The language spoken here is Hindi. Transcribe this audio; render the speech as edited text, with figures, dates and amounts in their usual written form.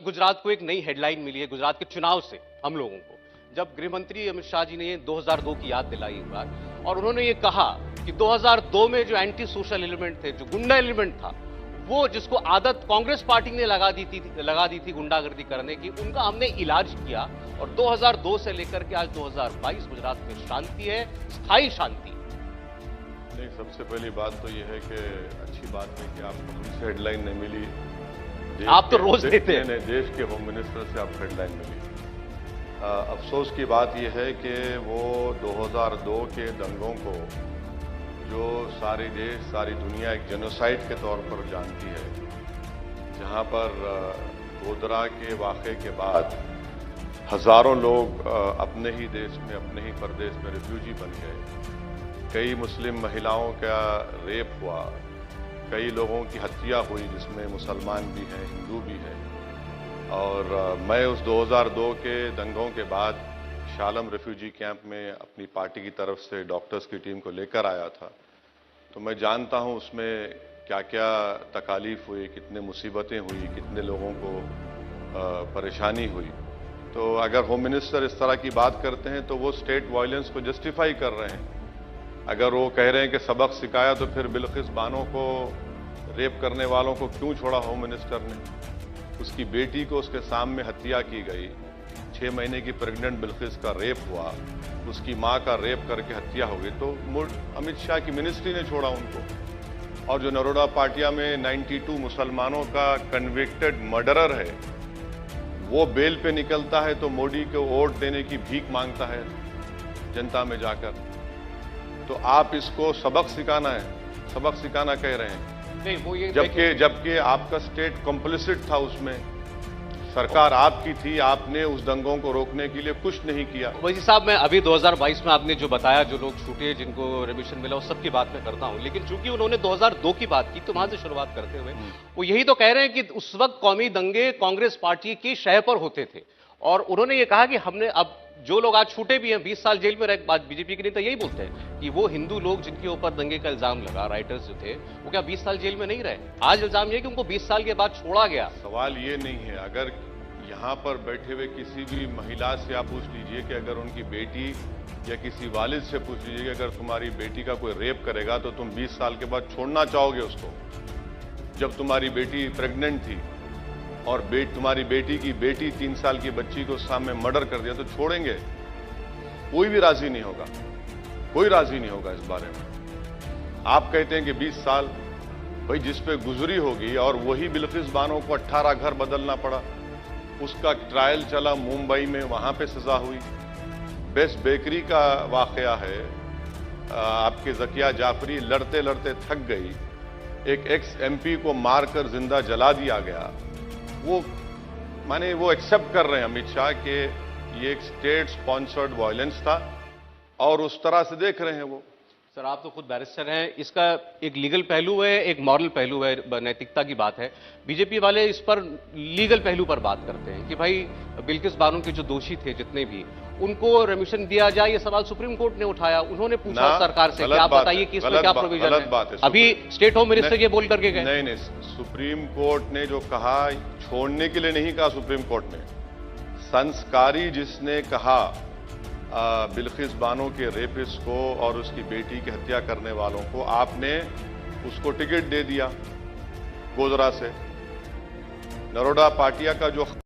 गुजरात को एक नई हेडलाइन मिली है गुजरात के चुनाव से हम लोगों को, जब गृह मंत्री अमित शाह जी ने 2002 की याद दिलाई एक बार, और उन्होंने ये कहा कि 2002 में जो एंटी सोशल एलिमेंट थे, जो गुंडा एलिमेंट था, वो जिसको आदत कांग्रेस पार्टी ने लगा दी थी गुंडागर्दी करने की, उनका हमने इलाज किया और 2002 से लेकर के आज 2022 गुजरात में शांति है, स्थायी शांति। नहीं, सबसे पहली बात तो यह है कि अच्छी बात है कि आपको हमसे हेडलाइन नहीं मिली। आप तो रोज देते हैं। देश के होम मिनिस्टर से आप हेडलाइन मिली। अफसोस की बात यह है कि वो 2002 के दंगों को जो सारी देश सारी दुनिया एक जेनोसाइड के तौर पर जानती है, जहां पर गोधरा के वाक़े के बाद हज़ारों लोग अपने ही देश में, अपने ही प्रदेश में रिफ्यूजी बन गए, कई मुस्लिम महिलाओं का रेप हुआ, कई लोगों की हत्या हुई जिसमें मुसलमान भी हैं, हिंदू भी हैं। और मैं उस 2002 के दंगों के बाद शालम रिफ्यूजी कैंप में अपनी पार्टी की तरफ से डॉक्टर्स की टीम को लेकर आया था, तो मैं जानता हूं उसमें क्या क्या तकालीफ हुई, कितने मुसीबतें हुई, कितने लोगों को परेशानी हुई। तो अगर होम मिनिस्टर इस तरह की बात करते हैं तो वो स्टेट वायलेंस को जस्टिफाई कर रहे हैं। अगर वो कह रहे हैं कि सबक सिखाया, तो फिर बिल्किस बानो को रेप करने वालों को क्यों छोड़ा होम मिनिस्टर ने? उसकी बेटी को उसके सामने हत्या की गई, 6 महीने की प्रेग्नेंट बिल्किस का रेप हुआ, उसकी मां का रेप करके हत्या हो गई, तो अमित शाह की मिनिस्ट्री ने छोड़ा उनको। और जो नरोडा पाटिया में 92 मुसलमानों का कन्विक्टेड मर्डरर है, वो बेल पे निकलता है तो मोदी को वोट देने की भीख मांगता है जनता में जाकर। तो आप इसको सबक सिखाना है, सबक सिखाना कह रहे हैं। नहीं, वो ये जबकि आपका स्टेट कॉम्प्लिसिट था उसमें, सरकार आपकी थी, आपने उस दंगों को रोकने के लिए कुछ नहीं किया। वजी साहब, मैं अभी 2022 में आपने जो बताया, जो लोग छूटे, जिनको रिमिशन मिला, उस सब की बात मैं करता हूं, लेकिन चूंकि उन्होंने 2002 की बात की तो वहां से शुरुआत करते हुए वो यही तो कह रहे हैं कि उस वक्त कौमी दंगे कांग्रेस पार्टी की शह पर होते थे, और उन्होंने ये कहा कि हमने अब जो लोग आज छूटे भी हैं, 20 साल जेल में रहे, बात बीजेपी के नेता यही बोलते हैं कि वो हिंदू लोग जिनके ऊपर दंगे का इल्जाम लगा, राइटर्स जो थे, वो क्या 20 साल जेल में नहीं रहे? आज इल्जाम ये कि उनको 20 साल के बाद छोड़ा गया। सवाल ये नहीं है, अगर यहाँ पर बैठे हुए किसी भी महिला से आप पूछ लीजिए कि अगर उनकी बेटी या किसी वालिद से पूछ लीजिए कि अगर तुम्हारी बेटी का कोई रेप करेगा तो तुम 20 साल के बाद छोड़ना चाहोगे उसको? जब तुम्हारी बेटी प्रेग्नेंट थी और तुम्हारी बेटी की बेटी 3 साल की बच्ची को सामने मर्डर कर दिया, तो छोड़ेंगे? कोई भी राजी नहीं होगा, कोई राजी नहीं होगा इस बारे में। आप कहते हैं कि 20 साल, भाई जिस पे गुजरी होगी, और वही बिल्किस बानो को 18 घर बदलना पड़ा, उसका ट्रायल चला मुंबई में, वहां पे सजा हुई। बेस्ट बेकरी का वाकया है, आपके जकिया जाफरी लड़ते लड़ते थक गई, एक एक्स एमपी को मारकर जिंदा जला दिया गया। वो माने वो एक्सेप्ट कर रहे हैं अमित शाह के ये एक स्टेट स्पॉन्सर्ड वायलेंस था, और उस तरह से देख रहे हैं वो। सर, आप तो खुद बैरिस्टर हैं, इसका एक लीगल पहलू है, एक मॉरल पहलू है, नैतिकता की बात है। बीजेपी वाले इस पर लीगल पहलू पर बात करते हैं कि भाई बिल्किस बानो के जो दोषी थे जितने भी, उनको रेमिशन दिया जाए। ये सवाल सुप्रीम कोर्ट ने उठाया, उन्होंने पूछा सरकार से कि आप बताइए कि इसमें क्या प्रोविजन है। अभी स्टेट होम मिनिस्टर ये बोल करके गए। नहीं, सुप्रीम कोर्ट ने जो कहा, छोड़ने के लिए नहीं कहा सुप्रीम कोर्ट ने, संस्कारी जिसने कहा बिल्किस बानो के रेपिस्ट को और उसकी बेटी की हत्या करने वालों को, आपने उसको टिकट दे दिया गोधरा से। नरोडा पाटिया का जो